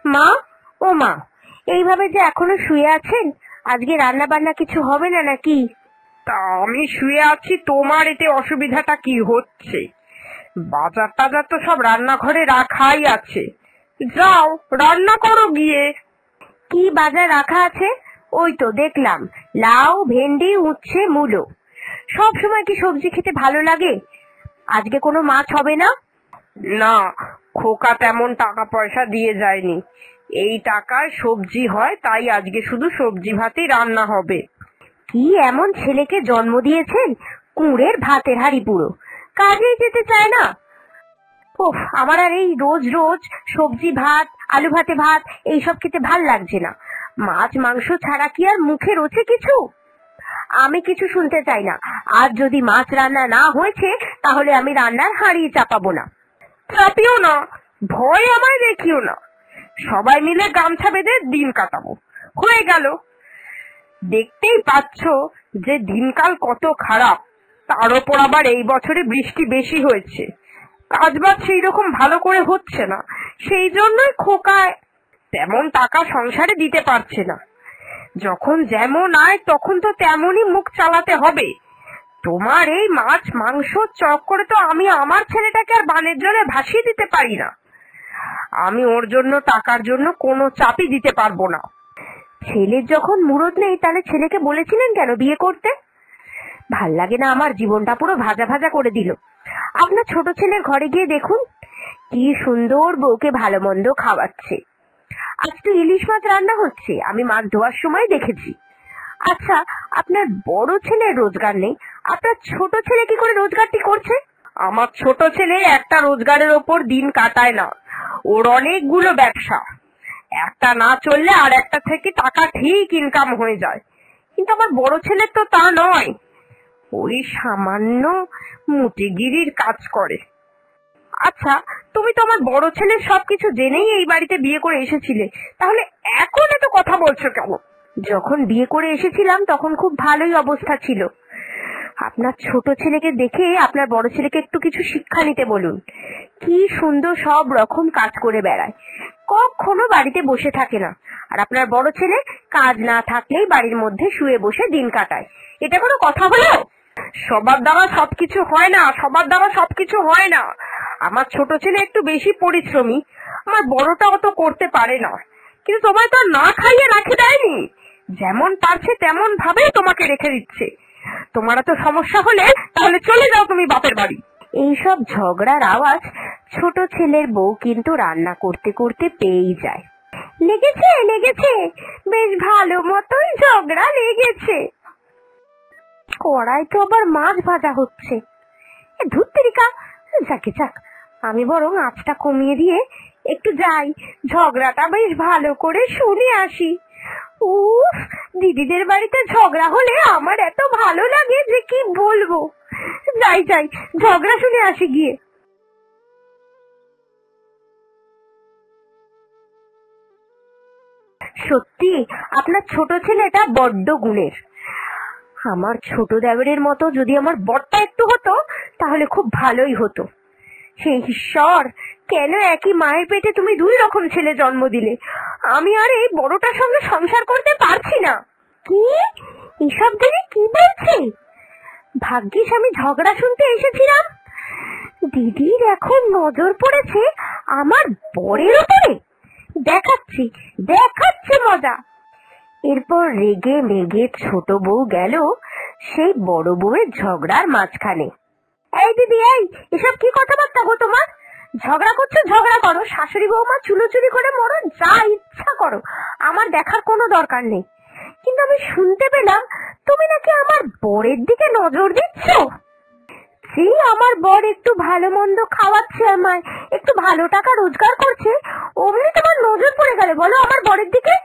মা, ও মা, এইভাবে যে এখনো শুয়ে আছেন, আজকে রান্না বান্না কিছু হবে না নাকি? তা আমি শুয়ে আছি, তোমার এতে অসুবিধাটা কি হচ্ছে? বাজার টাজার তো সব রান্নাঘরে রাখাই আছে, যাও রান্না করো গিয়ে। কি বাজার রাখা আছে? ওই তো দেখলাম, লাউ, ভেন্ডি, উচ্ছে, মূলো। সব সময় কি সবজি খেতে ভালো লাগে? আজকে কোনো মাছ হবে না? না, খোকা তেমন টাকা পয়সা দিয়ে যায়নি, এই টাকায় সবজি হয়, তাই আজকে শুধু সবজি ভাতই রান্না হবে। কি এমন ছেলেকে জন্ম দিয়েছেন, কুঁড়ের ভাতের হাড়ি পুরো, কাজেই যেতে চায় না। ওহ, আমার আর এই রোজ রোজ সবজি ভাত, আলু ভাতে ভাত এইসব খেতে ভাল লাগছে না। মাছ মাংস ছাড়া কি আর মুখে রোচে কিছু? আমি কিছু শুনতে চাই না। আর যদি মাছ রান্না না হয়েছে, তাহলে আমি রান্নার হাঁড়ি চাপাবো না। চাপিও না, ভয় আমায় দেখিও না, সবাই মিলে গামছা বেঁধে দিন কাটাবো, হয়ে গেল। দেখতেই পাচ্ছ যে দিনকাল কত খারাপ, তার উপর আবার এই বছরে বৃষ্টি বেশি হয়েছে, কাজবাজ সেই রকম ভালো করে হচ্ছে না, সেই জন্যই খোকায় তেমন টাকা সংসারে দিতে পারছে না। যখন যেমন আয় তখন তো তেমনই মুখ চালাতে হবে। তোমার এই মাছ মাংস চক্করে তো আমি আমার ছেলেটাকে আর বানের জলে ভাসিয়ে দিতে পারি না। আমি ওর জন্য টাকার জন্য কোনো চাপই দিতে পারবো না। ছেলের যখন মুরত নেই, তাহলে ছেলেকে বলেছিলেন কেন বিয়ে করতে? ভাল লাগে না, আমার জীবনটা পুরো ভাজা ভাজা করে দিল। আপনার ছোট ছেলের ঘরে গিয়ে দেখুন, কি সুন্দর বউকে ভালো মন্দ খাওয়াচ্ছে। আজ তো ইলিশ মাছ রান্না হচ্ছে, আমি মাছ ধোয়ার সময় দেখেছি। আচ্ছা, আপনার বড় ছেলের রোজগার নেই, আপনার ছোট ছেলে কি করে রোজগারটি করছে? আমার ছোট ছেলে একটা রোজগারের ওপর দিন কাটায় না, ওর অনেকগুলো ব্যবসা, একটা না চললে আর একটা থেকে টাকা ঠিক ইনকাম হয়ে যায়। কিন্তু আমার বড় ছেলের তো তা নয়, ওই সামান্য মুটিগিরির কাজ করে। আচ্ছা, তুমি তো আমার বড় ছেলের সবকিছু জেনেই এই বাড়িতে বিয়ে করে এসেছিলে, তাহলে এখন এত কথা বলছো কেন? যখন বিয়ে করে এসেছিলাম তখন খুব ভালোই অবস্থা ছিল। আপনার ছোট ছেলেকে দেখে আপনার বড় ছেলেকে একটু কিছু শিক্ষা নিতে বলুন। কি সুন্দর সব রকম কাজ করে বেড়ায়, কখনো বাড়িতে বসে থাকে না। আর আপনার বড় ছেলে কাজ না থাকলেই বাড়ির মধ্যে শুয়ে বসে দিন কাটায়। এটা কোনো কথা হলো? সবার দ্বারা সবকিছু হয় না, সবার দ্বারা সবকিছু হয় না। আমার ছোট ছেলে একটু বেশি পরিশ্রমী, আমার বড়টা অত করতে পারে না। কিন্তু তোমায় তো না খাইয়ে রাখে দেয়নি, যেমন পারছে তেমন ভাবে তোমাকে রেখে দিচ্ছে। তোমার তো সমস্যা হলে তাহলে চলে যাও তুমি বাপের বাড়ি। এইসব ঝগড়ার আওয়াজ ছোট ছেলের বউ কিন্তু রান্না করতে করতে পেয়েই যায়। লেগেছে লেগেছে, বেশ ভালো মতোই ঝগড়া লেগেছে। কড়াই তো আবার মাছ ভাজা হচ্ছে। ধুত্তেরিকা, যাকে যাক, আমি বরং আঁচটা কমিয়ে দিয়ে একটু যাই, ঝগড়াটা বেশ ভালো করে শুনে আসি। উফ, দিদিদের বাড়িতে ঝগড়া হলে আমার এত ভালো লাগে যে কি বলবো। যাই যাই, ঝগড়া শুনে আসি গিয়ে। সত্যি আপনার ছোট ছেলেটা বড্ড গুণের। আমার ছোট দেবরের মতো যদি আমার বরটা একটু হতো তাহলে খুব ভালোই হতো। সেই ঈশ্বর, কেন একই মায়ের পেটে তুমি দুই রকম ছেলে জন্ম দিলে? আমি আর এই বড়টার সঙ্গে সংসার করতে পারছি না। কি এসব দিদি কি বলছে? ভাগ্যিস আমি ঝগড়া শুনতে এসেছিলাম। দিদির এখন নজর পড়েছে আমার বরের উপরে। দেখাচ্ছি দেখাচ্ছি মজা। এরপর রেগে মেগে ছোট বউ গেল সেই বড় বউয়ের ঝগড়ার মাঝখানে। এই দিদি, এই এসব কি কথাবার্তা গো তোমার? ঝগড়া করছো, ঝগড়া করো, শাশুড়ি বৌমা চুলোচুরি করে মরো, যা ইচ্ছা করো, আমার দেখার কোনো দরকার নেই। কিন্তু আমি শুনতে পেলাম তুমি নাকি আমার বরের দিকে নজর দিচ্ছ। যে আমার বর একটু ভালো মন্দ খাওয়াচ্ছে, আমায় একটু ভালো টাকা রোজগার করছে, অমনি তোমার নজর পড়ে গেল বলো আমার বরের দিকে?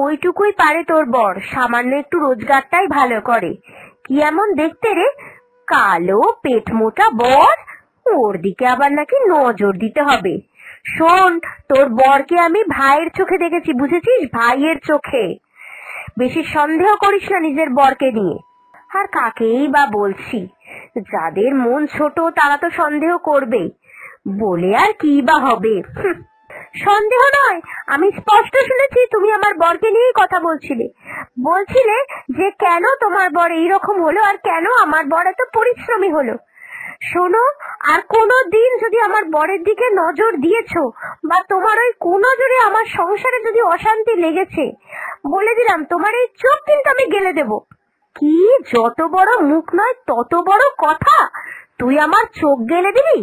ওইটুকুই পারে তোর বর, সামান্য একটু রোজগারটাই ভালো করে। কি এমন দেখতে রে, কালো পেট মোটা বর, ওর দিকে আবার নাকি নজর দিতে হবে? শোন, তোর বরকে আমি ভাইয়ের চোখে দেখেছি, বুঝেছিস? ভাইয়ের চোখে। বেশি সন্দেহ করিস না নিজের বরকে নিয়ে। আর কাকেই বা বলছি, যাদের মন ছোট তারা তো সন্দেহ করবে, বলে আর কি বা হবে। সন্দেহ নয়, আমি স্পষ্ট শুনেছি তুমি আমার বরকে নিয়েই কথা বলছিলে যে কেন তোমার বর এইরকম হলো আর কেন আমার বর এত পরিশ্রমী হলো। শোনো, আর কোনো দিন যদি আমার বরের দিকে নজর দিয়েছো বা তোমার ওই কুনজরে আমার সংসারে যদি অশান্তি লেগেছে, বলে দিলাম তোমার এই চোখ কিন্তু আমি গেলে দেব। কি, যত বড় মুখ নয় তত বড় কথা, তুই আমার চোখ গেলে দিবি?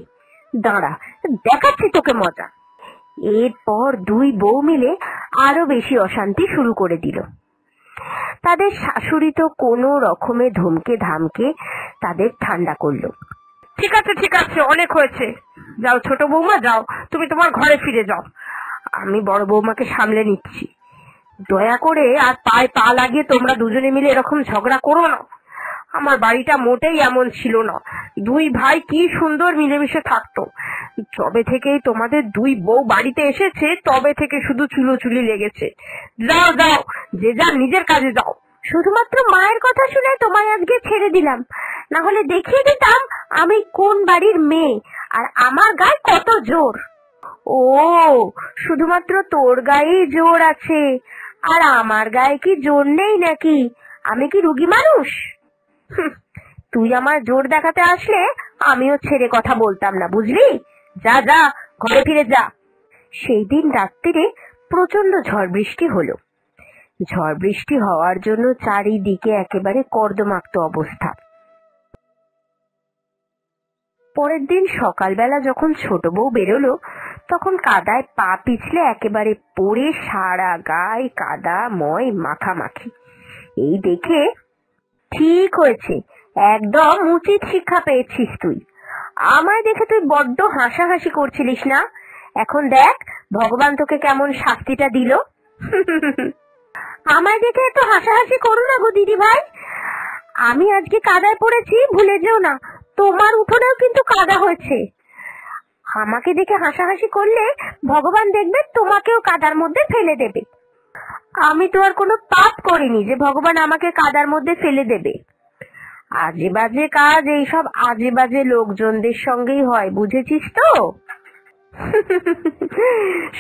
দাঁড়া, দেখাচ্ছি তোকে মজা। এরপর দুই বউ মিলে আরো বেশি অশান্তি শুরু করে দিল। তাদের শাশুড়ি তো কোনো রকমে ধমকে ধামকে তাদের ঠান্ডা করলো। ঠিক আছে, অনেক হয়েছে। যাও ছোট বৌমা, যাও, তুমি তোমার ঘরে ফিরে যাও। আমি বড় বৌমাকে সামলে নিচ্ছি। দয়া করে আর পায়ে পা লাগিয়ে তোমরা দুজনে মিলে এরকম ঝগড়া করো না। আমার বাড়িটা মোটেই এমন ছিল না। দুই ভাই কি সুন্দর মিলেমিশে থাকতো। যবে থেকেই তোমাদের দুই বউ বাড়িতে এসেছে তবে থেকে শুধু চুলোচুলি লেগেছে। যাও, যে যার নিজের কাজে যাও। শুধুমাত্র মায়ের কথা শুনে তোমায় আজকে ছেড়ে দিলাম, না হলে দেখিয়ে দিতাম আমি কোন বাড়ির মেয়ে আর আমার গায়ে কত জোর। ও, শুধুমাত্র তোর গায়েই জোর আছে আর আমার গায়ে কি জোর নেই নাকি? আমি কি রুগী মানুষ? তুই আমার জোর দেখাতে আসলে আমিও ছেড়ে কথা বলতাম না, বুঝলি? যা ঘরে ফিরে যা। সেই দিন রাত্রিরে প্রচন্ড ঝড় বৃষ্টি হলো। ঝড় বৃষ্টি হওয়ার জন্য চারিদিকে একেবারে কর্দমাক্ত অবস্থা। পরের দিন সকালবেলা যখন ছোট বউ বেরোলো, তখন কাদায় পা পিছলে একেবারে পড়ে সারা গায়ে কাদাময় মাখামাখি। এই দেখে, ঠিক হয়েছে, একদম উচিত শিক্ষা পেয়েছিস তুই। আমায় দেখে তুই বড্ড হাসাহাসি করছিলিস না? এখন দেখ ভগবান তোকে কেমন শাস্তিটা দিল। আমায় দেখে এত হাসাহাসি করো না গো দিদি ভাই। আমি আজকে কাদায় পড়েছি, ভুলে যেও না। তোমার উঠোনেও কিন্তু কাদা হয়েছে। আমাকে দেখে হাসাহাসি করলে ভগবান দেখবে তোমাকেও কাদার মধ্যে ফেলে দেবে। আমি তো আর কোনো পাপ করিনি যে ভগবান আমাকে কাদার মধ্যে ফেলে দেবে। আজে বাজে কাজ এইসব আজে বাজে লোকজনদের সঙ্গেই হয়, বুঝেছিস তো?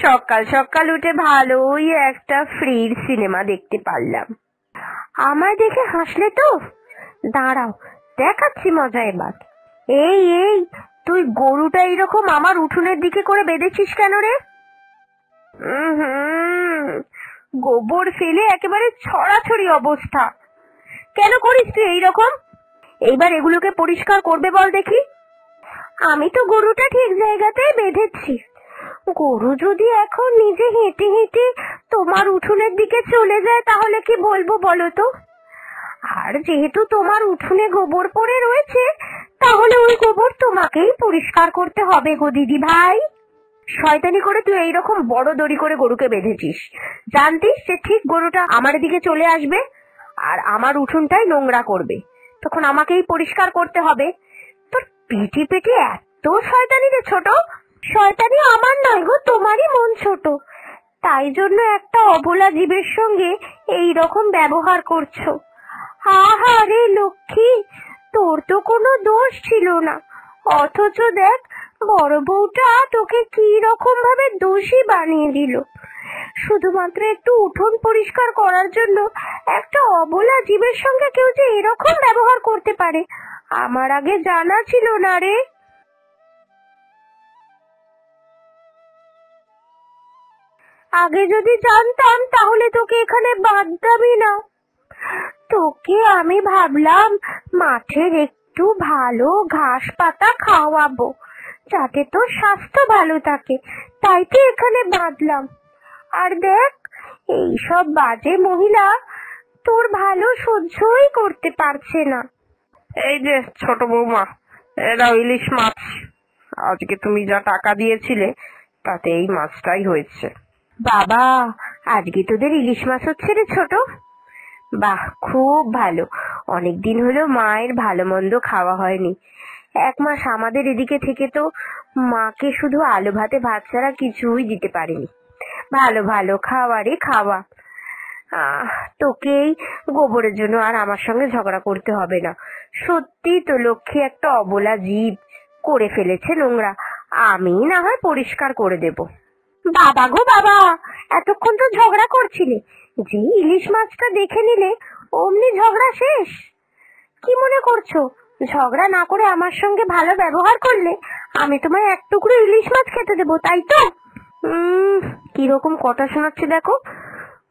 সকাল সকাল উঠে ভালোই একটা ফ্রির সিনেমা দেখতে পারলাম। আমায় দেখে হাসলে তো? দাঁড়াও, দেখাচ্ছি মজা এবার। এই তুই গরুটা এইরকম আমার উঠোনের দিকে করে বেঁধেছিস কেন রে? গোবর ফেলে একেবারে ছড়াছড়ি অবস্থা। কেন করিস তুই এইরকম? এইবার এগুলোকে পরিষ্কার করবে বল দেখি। আমি তো গরুটা ঠিক জায়গাতেই বেঁধেছি। গরু যদি এখন নিজে হেঁটে হেঁটে তোমার উঠোনের দিকে চলে যায় তাহলে কি বলবো বলো তো? আর যেহেতু তোমার উঠোনে গোবর পড়ে রয়েছে, তাহলে ওই গোবর তোমাকেই পরিষ্কার করতে হবে গো দিদি ভাই। শয়তানি করে তুই এইরকম বড় দড়ি করে গরুকে বেঁধেছিস। জানতিস যে ঠিক গরুটা আমার দিকে চলে আসবে আর আমার উঠোনটাই নোংরা করবে, তখন আমাকেই পরিষ্কার করতে হবে। তোর পিটি পিটি এত শয়তানি রে ছোট। শয়তানি আমার নয় গো, তোমারই মন ছোট, তাই জন্য একটা অবলা জীবের সঙ্গে এই রকম ব্যবহার করছো। আহারে লক্ষ্মী, তোর তো কোনো দোষ ছিল না, অথচ দেখ বড় বউটা তোকে কি রকম ভাবে দোষী বানিয়ে দিল। শুধুমাত্র একটু উঠোন পরিষ্কার করার জন্য একটা অবলা জীবের সঙ্গে কেউ যে এরকম ব্যবহার করতে পারে আমার আগে জানা ছিল না রে। আগে যদি জানতাম তাহলে তোকে এখানে বাঁধতামই না। তোকে আমি ভাবলাম মাঠের একটু ভালো ঘাস পাতা খাওয়াবো, যাতে তোর স্বাস্থ্য ভালো থাকে, তাই তো এখানে বাঁধলাম। আর দেখ, এইসব বাজে মহিলা তোর ভালো সহ্যই করতে পারছে না। এই যে ছোট বৌমা, এরা ইলিশ মাছ। আজকে তুমি যা টাকা দিয়েছিলে তাতে এই মাছটাই হয়েছে। বাবা, আজকে তোদের ইলিশ মাছ হচ্ছে রে ছোট? বাহ, খুব ভালো। অনেকদিন হলো মায়ের ভালো মন্দ খাওয়া হয়নি। 1 মাস আমাদের এদিকে থেকে তো মাকে শুধু আলু ভাতে ভাত ছাড়া কিছুই দিতে পারিনি। ভালো ভালো খাওয়া রে খাওয়া। তোকেই গোবরের জন্য আর আমার সঙ্গে ঝগড়া করতে হবে না। সত্যি তো লক্ষ্মী একটা অবলা জীব করে ফেলেছে নোংরা, আমি না হয় পরিষ্কার করে দেব। বাবা গো বাবা, এতক্ষণ তো ঝগড়া করছিলে, যে ইলিশ মাছটা দেখে নিলে অমনি ঝগড়া শেষ। কি মনে করছো, ঝগড়া না করে আমার সঙ্গে ভালো ব্যবহার করলে আমি তোমায় এক টুকরো ইলিশ মাছ খেতে দেবো, তাই তো? কিরকম কথা শোনাচ্ছে দেখো।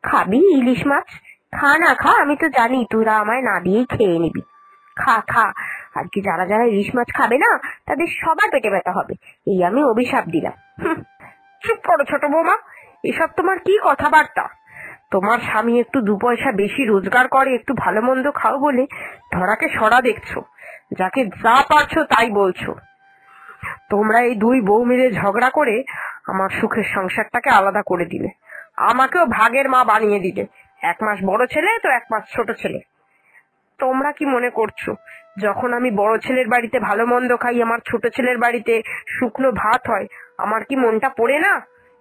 খাবি ইলিশ মাছ? খা না খা, আমি তো জানি তোরা আমায় না দিয়েই খেয়ে নিবি। খা খা, আর কি যারা যারা ইলিশ মাছ খাবে না তাদের সবার পেটে ব্যথা হবে, এই আমি অভিশাপ দিলাম। চুপ করো ছোট বৌমা, এসব তোমার কি কথাবার্তা? তোমার স্বামী একটু 2 পয়সা বেশি রোজগার করে, একটু ভালো মন্দ খাও বলে ধরাকে সরা দেখছো, যাকে যা পারছো তাই বলছো। তোমরা এই 2 বউ মিলে ঝগড়া করে আমার সুখের সংসারটাকে আলাদা করে দিলে, আমাকেও ভাগের মা বানিয়ে দিলে। 1 মাস বড় ছেলে তো 1 মাস ছোট ছেলে। তোমরা কি মনে করছো যখন আমি বড় ছেলের বাড়িতে ভালো মন্দ খাই, আমার ছোট ছেলের বাড়িতে শুকনো ভাত হয়, আমার কি মনটা পড়ে না?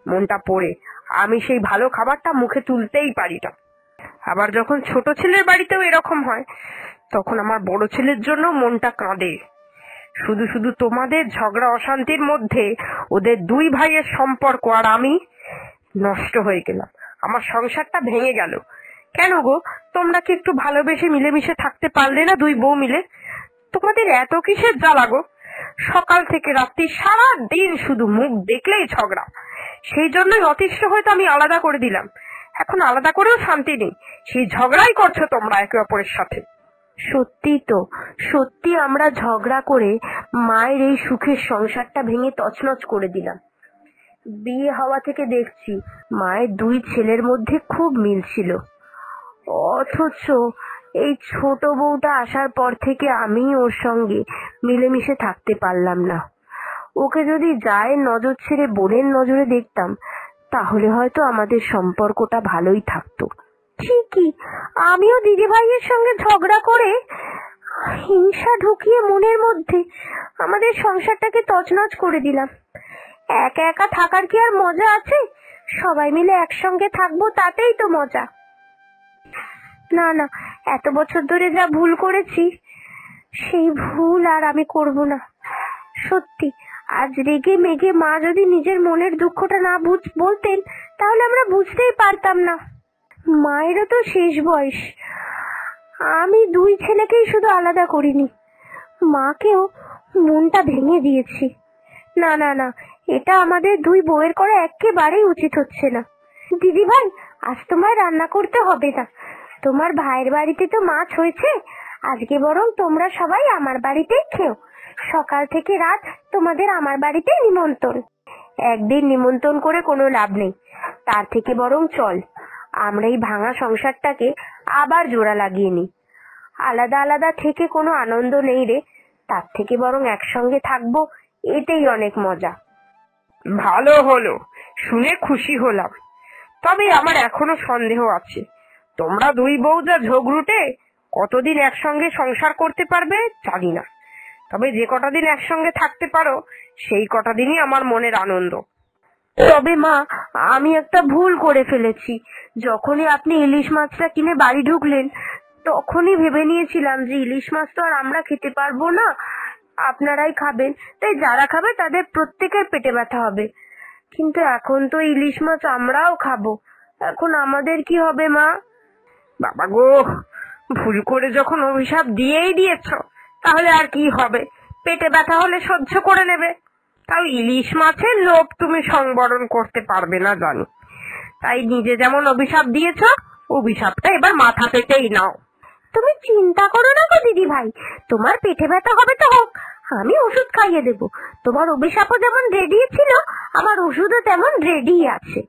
মনটা পড়ে, আমি সেই ভালো খাবারটা মুখে তুলতেই পারি না। আবার যখন ছোট ছেলের বাড়িতেও এরকম হয়, তখন আমার বড় ছেলের জন্য মনটা কাঁদে। শুধু শুধু তোমাদের ঝগড়া অশান্তির মধ্যে ওদের 2 ভাইয়ের সম্পর্ক আর আমি নষ্ট হয়ে গেলাম, আমার সংসারটা ভেঙে গেল। কেন গো, তোমরা কি একটু ভালোবেসে মিলেমিশে থাকতে পারলে না 2 বউ মিলে? তোমাদের এত কিসের জ্বালা গো? সকাল থেকে রাত্রি সারা দিন শুধু মুখ দেখলেই ঝগড়া। সেই জন্যই অতিষ্ঠ হয়তো আমি আলাদা করে দিলাম। এখন আলাদা করেও শান্তি নেই, সেই ঝগড়াই করছো তোমরা একে অপরের সাথে। সত্যি তো, সত্যি আমরা ঝগড়া করে মায়ের এই সুখের সংসারটা ভেঙে তছনছ করে দিলাম। বিয়ে হওয়া থেকে দেখছি মায়ের 2 ছেলের মধ্যে খুব মিল ছিল, অথচ এই ছোট বউটা আসার পর থেকে আমি ওর সঙ্গে মিলেমিশে থাকতে পারলাম না। ওকে যদি জায়ের নজর ছেড়ে বোনের নজরে দেখতাম তাহলে হয়তো আমাদের সম্পর্কটা ভালোই থাকতো। ঠিকই, আমিও দিদি ভাইয়ের সঙ্গে ঝগড়া করে হিংসা ঢুকিয়ে মনের মধ্যে আমাদের সংসারটাকে তছনছ করে দিলাম। একা একা থাকার কি আর মজা আছে? সবাই মিলে একসঙ্গে থাকবো, তাতেই তো মজা। না না, এত বছর ধরে যা ভুল করেছি সেই ভুল আর আমি করব না। সত্যি, আজ রেগে মেগে মা যদি নিজের মনের দুঃখটা না বলতেন তাহলে আমরা বুঝতেই পারতাম না। মায়েরও তো শেষ বয়স, আমি 2 ছেলেকেই শুধু আলাদা করিনি, মাকেও মনটা ভেঙে দিয়েছি। না না না, এটা আমাদের 2 বউয়ের করা একেবারেই উচিত হচ্ছে না। দিদি ভাই, আজ তোমায় রান্না করতে হবে না, তোমার ভাইয়ের বাড়িতে তো মাছ হয়েছে, আজকে বরং তোমরা সবাই আমার বাড়িতেই খেও। সকাল থেকে রাত তোমাদের আমার বাড়িতে নিমন্ত্রণ। একদিন নিমন্ত্রণ করে কোনো লাভ নেই, তার থেকে বরং চল আমরা এই ভাঙা সংসারটাকে আবার জোড়া লাগিয়ে নিই। আলাদা আলাদা থেকে কোনো আনন্দ নেই রে, তার থেকে বরং একসঙ্গে থাকবো, এটাই অনেক মজা। ভালো হলো, শুনে খুশি হলাম। তবে আমার এখনো সন্দেহ আছে, তোমরা 2 বউ যা ঝগড়ুটে, কতদিন একসঙ্গে সংসার করতে পারবে জানি না। তবে যে কটা দিন একসঙ্গে থাকতে পারো সেই কটা দিনই আমার মনের আনন্দ। তবে মা, আমি একটা ভুল করে ফেলেছি। যখনই আপনি ইলিশ মাছটা কিনে বাড়ি ঢুকলেন তখনই ভেবে নিয়েছিলাম যে ইলিশ মাছ তো আর আমরা খেতে পারবো না, আপনারাই খাবেন, তাই যারা খাবে তাদের প্রত্যেকের পেটে ব্যথা হবে। কিন্তু এখন তো ইলিশ মাছ আমরাও খাবো, এখন আমাদের কি হবে মা? বাবা গো, ভুল করে যখন অভিশাপ দিয়েই দিয়েছ তাহলে আর কি হবে? পেটে ব্যথা হলে সহ্য করে নেবে। তাও ইলিশ মাছের লোভ তুমি সংবরণ করতে পারবে না জানি, তাই নিজে যেমন অভিশাপ দিয়েছ অভিশাপটা এবার মাথা পেতেই নাও। তুমি চিন্তা করো না গো দিদি ভাই, তোমার পেটে ব্যথা হবে তো হোক, আমি ওষুধ খাইয়ে দেবো। তোমার অভিশাপও যেমন রেডি ছিল আমার ওষুধও তেমন রেডি আছে।